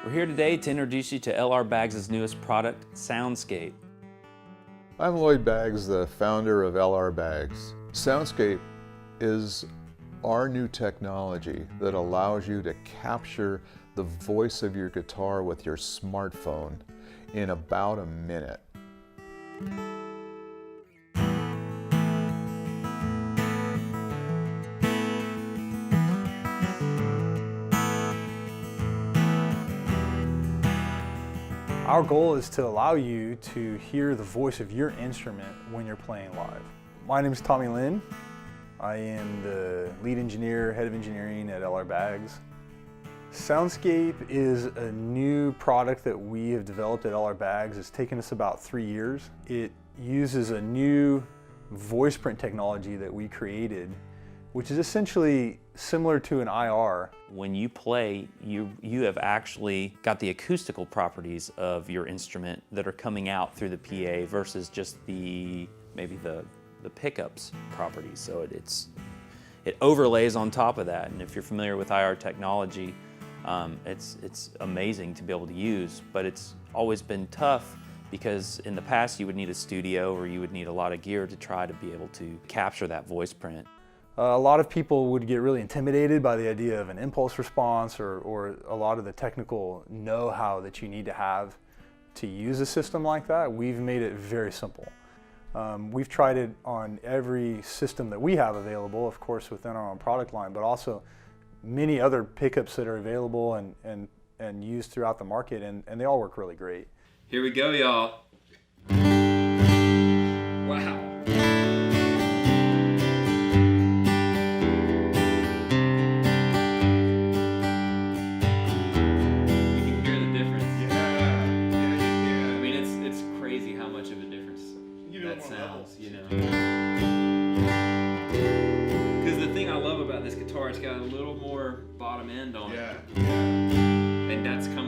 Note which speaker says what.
Speaker 1: We're here today to introduce you to LR Baggs' newest product, Soundscape.
Speaker 2: I'm Lloyd Baggs, the founder of LR Baggs. Soundscape is our new technology that allows you to capture the voice of your guitar with your smartphone in about a minute.
Speaker 3: Our goal is to allow you to hear the voice of your instrument when you're playing live. My name is Tommy Lynn. I am the lead engineer, head of engineering at LR Baggs. Soundscape is a new product that we have developed at LR Baggs. It's taken us about 3 years. It uses a new Voiceprint technology that we created, which is essentially similar to an IR.
Speaker 1: When you play, you have actually got the acoustical properties of your instrument that are coming out through the PA versus just maybe the pickups properties. So it overlays on top of that. And if you're familiar with IR technology, it's amazing to be able to use, but it's always been tough because in the past you would need a studio or you would need a lot of gear to try to be able to capture that voice print.
Speaker 3: A lot of people would get really intimidated by the idea of an impulse response or a lot of the technical know-how that you need to have to use a system like that. We've made it very simple. We've tried it on every system that we have available, of course within our own product line, but also many other pickups that are available and used throughout the market, and they all work really great.
Speaker 1: Here we go, y'all. Wow. That sounds, you know. Because the thing I love about this guitar, it's got a little more bottom end on it. And that's coming